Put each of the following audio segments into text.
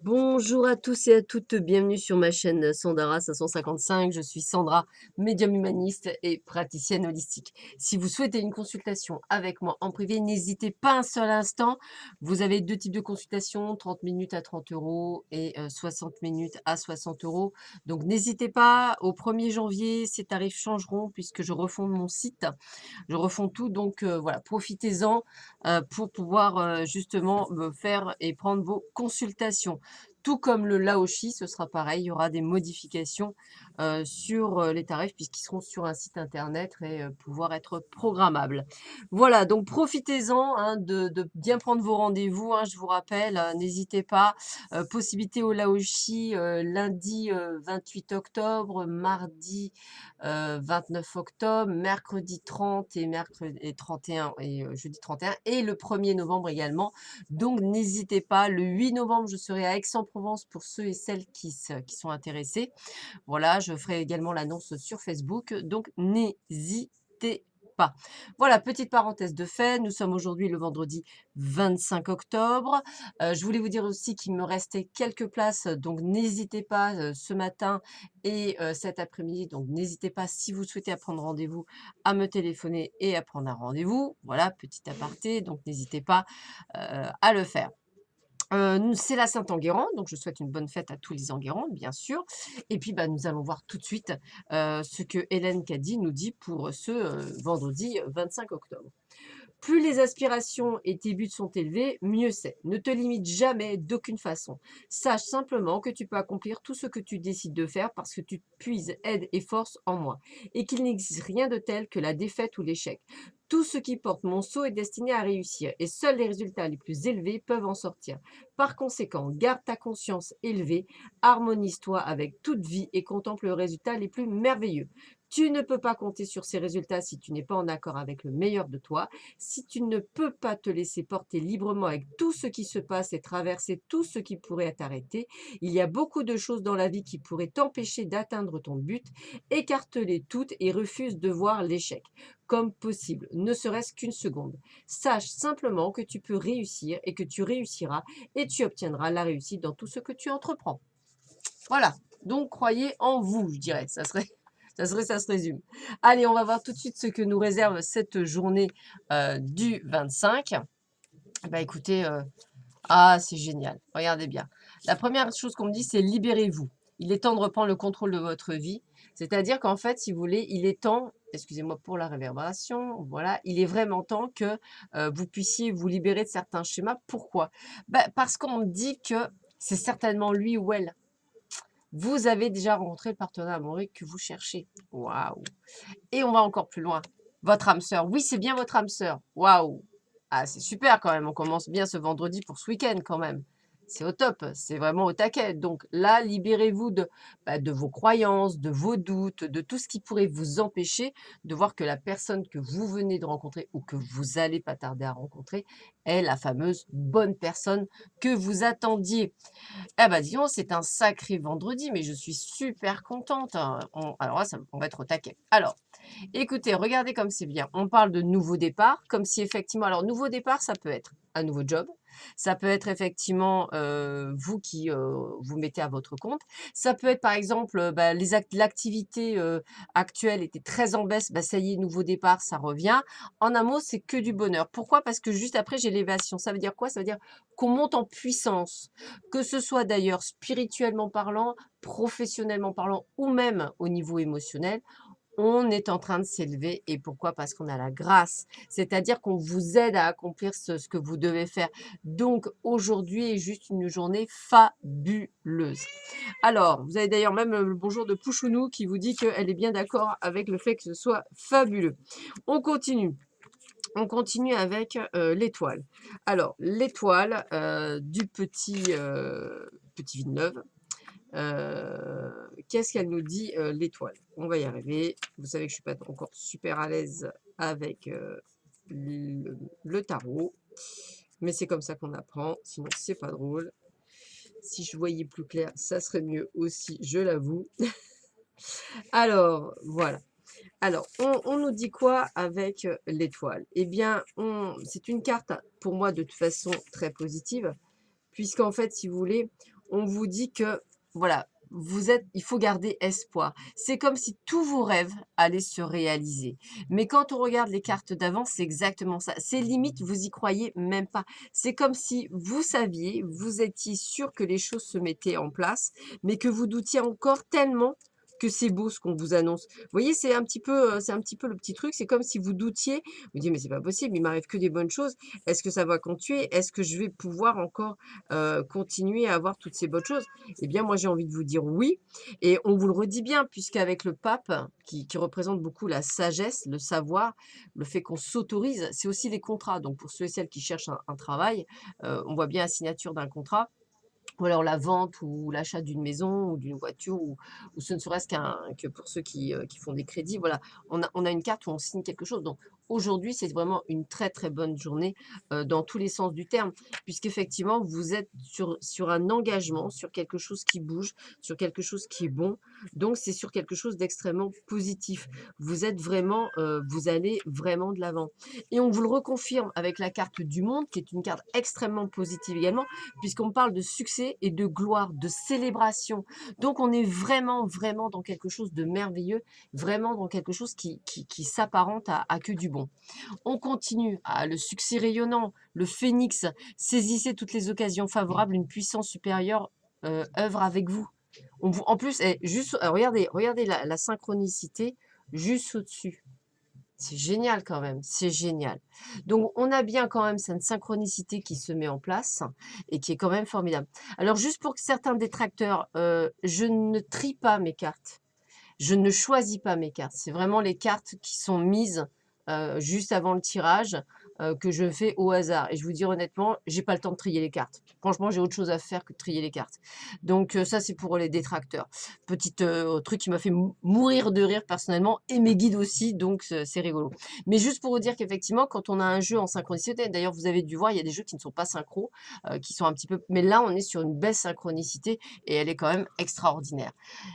Bonjour à tous et à toutes, bienvenue sur ma chaîne Sandara 555. Je suis Sandra, médium humaniste et praticienne holistique. Si vous souhaitez une consultation avec moi en privé, n'hésitez pas un seul instant. Vous avez deux types de consultations, 30 minutes à 30 euros et 60 minutes à 60 euros. Donc n'hésitez pas, au 1er janvier, ces tarifs changeront puisque je refonde mon site. Je refonds tout, donc voilà, profitez-en pour pouvoir justement me faire et prendre vos consultations. Tout comme le Laoshi, ce sera pareil, il y aura des modifications sur les tarifs puisqu'ils seront sur un site internet et pouvoir être programmables. Voilà, donc profitez-en hein, de bien prendre vos rendez-vous. Hein, je vous rappelle, n'hésitez pas. Possibilité au Laoshi lundi 28 octobre, mardi 29 octobre, mercredi 30 et mercredi 31 et jeudi 31 et le 1er novembre également. Donc n'hésitez pas, le 8 novembre, je serai à Aix-en-Provence pour ceux et celles qui sont intéressés. Voilà, je ferai également l'annonce sur Facebook, donc n'hésitez pas. Voilà, petite parenthèse de fait, nous sommes aujourd'hui le vendredi 25 octobre. Je voulais vous dire aussi qu'il me restait quelques places, donc n'hésitez pas ce matin et cet après-midi. Donc n'hésitez pas si vous souhaitez prendre rendez-vous à me téléphoner et à prendre un rendez-vous. Voilà, petit aparté, donc n'hésitez pas à le faire. C'est la Saint-Enguerrand, donc je souhaite une bonne fête à tous les Enguerrands, bien sûr. Et puis, bah, nous allons voir tout de suite ce que Hélène Caddy nous dit pour ce vendredi 25 octobre. Plus les aspirations et tes buts sont élevés, mieux c'est. Ne te limite jamais d'aucune façon. Sache simplement que tu peux accomplir tout ce que tu décides de faire parce que tu puises aide et force en moi et qu'il n'existe rien de tel que la défaite ou l'échec. Tout ce qui porte mon sceau est destiné à réussir et seuls les résultats les plus élevés peuvent en sortir. Par conséquent, garde ta conscience élevée, harmonise-toi avec toute vie et contemple le résultat les plus merveilleux. Tu ne peux pas compter sur ces résultats si tu n'es pas en accord avec le meilleur de toi. Si tu ne peux pas te laisser porter librement avec tout ce qui se passe et traverser tout ce qui pourrait t'arrêter, il y a beaucoup de choses dans la vie qui pourraient t'empêcher d'atteindre ton but. Écarte-les toutes et refuse de voir l'échec comme possible, ne serait-ce qu'une seconde. Sache simplement que tu peux réussir et que tu réussiras et tu obtiendras la réussite dans tout ce que tu entreprends. Voilà, donc croyez en vous, je dirais, ça se résume. Allez, on va voir tout de suite ce que nous réserve cette journée du 25. Bah écoutez, c'est génial, regardez bien. La première chose qu'on me dit, c'est libérez-vous. Il est temps de reprendre le contrôle de votre vie. C'est-à-dire qu'en fait, si vous voulez, il est temps, excusez-moi pour la réverbération, voilà, il est vraiment temps que vous puissiez vous libérer de certains schémas. Pourquoi? Parce qu'on me dit que c'est certainement lui ou elle. Vous avez déjà rencontré le partenaire amoureux que vous cherchez. Waouh! Et on va encore plus loin. Votre âme sœur. Oui, c'est bien votre âme sœur. Waouh! Ah, c'est super quand même. On commence bien ce vendredi pour ce week-end quand même. C'est au top. C'est vraiment au taquet. Donc là, libérez-vous de vos croyances, de vos doutes, de tout ce qui pourrait vous empêcher de voir que la personne que vous venez de rencontrer ou que vous allez pas tarder à rencontrer est la fameuse bonne personne que vous attendiez. Ah bah disons, c'est un sacré vendredi, mais je suis super contente. Hein. Alors là, on va être au taquet. Alors, écoutez, regardez comme c'est bien. On parle de nouveau départ, comme si effectivement, alors nouveau départ, ça peut être un nouveau job, ça peut être effectivement vous qui vous mettez à votre compte, ça peut être par exemple l'activité actuelle était très en baisse, bah, ça y est, nouveau départ, ça revient. En un mot, c'est que du bonheur. Pourquoi? Parce que juste après, j'ai l'élévation. Ça veut dire quoi? Ça veut dire qu'on monte en puissance, que ce soit d'ailleurs spirituellement parlant, professionnellement parlant ou même au niveau émotionnel. On est en train de s'élever et pourquoi? Parce qu'on a la grâce, c'est-à-dire qu'on vous aide à accomplir ce que vous devez faire. Donc aujourd'hui est juste une journée fabuleuse. Alors, vous avez d'ailleurs même le bonjour de Pouchounou qui vous dit qu'elle est bien d'accord avec le fait que ce soit fabuleux. On continue. On continue avec l'étoile. Alors, l'étoile du petit Villeneuve. Qu'est-ce qu'elle nous dit l'étoile? On va y arriver. Vous savez que je suis pas encore super à l'aise avec le tarot, mais c'est comme ça qu'on apprend, sinon c'est pas drôle. Si je voyais plus clair, ça serait mieux aussi, je l'avoue. Alors, voilà. Alors, on nous dit quoi avec l'étoile? Eh bien, c'est une carte, pour moi, de toute façon, très positive, puisqu'en fait, si vous voulez, on vous dit que, voilà, il faut garder espoir. C'est comme si tous vos rêves allaient se réaliser. Mais quand on regarde les cartes d'avant, c'est exactement ça. C'est limite, vous y croyez même pas. C'est comme si vous saviez, vous étiez sûr que les choses se mettaient en place, mais que vous doutiez encore tellement que c'est beau ce qu'on vous annonce. Vous voyez, c'est un petit peu le petit truc. C'est comme si vous doutiez, vous dites, mais c'est pas possible, il m'arrive que des bonnes choses. Est-ce que ça va continuer? Est-ce que je vais pouvoir encore continuer à avoir toutes ces bonnes choses? Eh bien, moi, j'ai envie de vous dire oui. Et on vous le redit bien, puisqu'avec le pape, qui représente beaucoup la sagesse, le savoir, le fait qu'on s'autorise, c'est aussi les contrats. Donc, pour ceux et celles qui cherchent un travail, on voit bien la signature d'un contrat ou alors la vente ou l'achat d'une maison ou d'une voiture ou ce ne serait-ce que pour ceux qui font des crédits. Voilà, on a une carte où on signe quelque chose. Donc aujourd'hui, c'est vraiment une très très bonne journée dans tous les sens du terme, puisqu'effectivement, vous êtes sur un engagement, sur quelque chose qui bouge, sur quelque chose qui est bon. Donc c'est sur quelque chose d'extrêmement positif. Vous êtes vraiment, vous allez vraiment de l'avant. Et on vous le reconfirme avec la carte du monde, qui est une carte extrêmement positive également, puisqu'on parle de succès et de gloire, de célébration. Donc on est vraiment, vraiment dans quelque chose de merveilleux, vraiment dans quelque chose qui s'apparente à que du bon. On continue, le succès rayonnant, le phénix, saisissez toutes les occasions favorables, une puissance supérieure œuvre avec vous. En plus, juste, regardez la synchronicité juste au-dessus. C'est génial quand même, c'est génial. Donc on a bien quand même cette synchronicité qui se met en place et qui est quand même formidable. Alors juste pour certains détracteurs, je ne trie pas mes cartes. Je ne choisis pas mes cartes. C'est vraiment les cartes qui sont mises juste avant le tirage que je fais au hasard. Et je vous dis honnêtement, j'ai pas le temps de trier les cartes. Franchement, j'ai autre chose à faire que de trier les cartes. Donc ça, c'est pour les détracteurs. Petit truc qui m'a fait mourir de rire personnellement et mes guides aussi, donc c'est rigolo. Mais juste pour vous dire qu'effectivement, quand on a un jeu en synchronicité, d'ailleurs vous avez dû voir, il y a des jeux qui ne sont pas synchro, qui sont un petit peu... Mais là, on est sur une belle synchronicité et elle est quand même extraordinaire.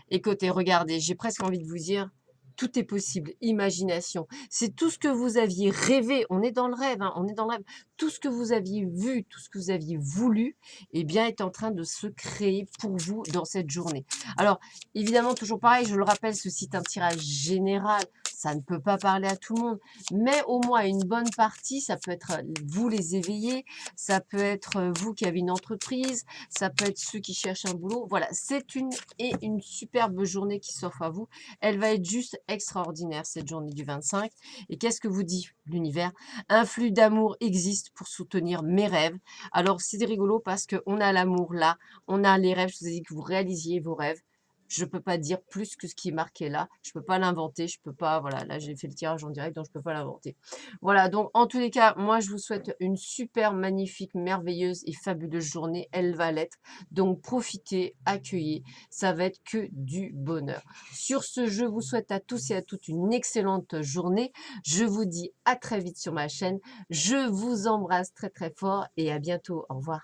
Écoutez, regardez, j'ai presque envie de vous dire, tout est possible, imagination. C'est tout ce que vous aviez rêvé, on est dans le rêve, hein, on est dans le rêve. Tout ce que vous aviez vu, tout ce que vous aviez voulu, eh bien, est en train de se créer pour vous dans cette journée. Alors, évidemment, toujours pareil, je le rappelle, ceci est un tirage général. Ça ne peut pas parler à tout le monde, mais au moins une bonne partie, ça peut être vous les éveillés, ça peut être vous qui avez une entreprise, ça peut être ceux qui cherchent un boulot. Voilà, c'est une superbe journée qui s'offre à vous. Elle va être juste extraordinaire, cette journée du 25. Et qu'est-ce que vous dit l'univers? Un flux d'amour existe pour soutenir mes rêves. Alors, c'est rigolo parce qu'on a l'amour là, on a les rêves. Je vous ai dit que vous réalisiez vos rêves. Je ne peux pas dire plus que ce qui est marqué là. Je ne peux pas l'inventer. Je peux pas, voilà, là j'ai fait le tirage en direct, donc je ne peux pas l'inventer. Voilà, donc en tous les cas, moi je vous souhaite une super, magnifique, merveilleuse et fabuleuse journée. Elle va l'être. Donc profitez, accueillez. Ça va être que du bonheur. Sur ce, je vous souhaite à tous et à toutes une excellente journée. Je vous dis à très vite sur ma chaîne. Je vous embrasse très très fort et à bientôt. Au revoir.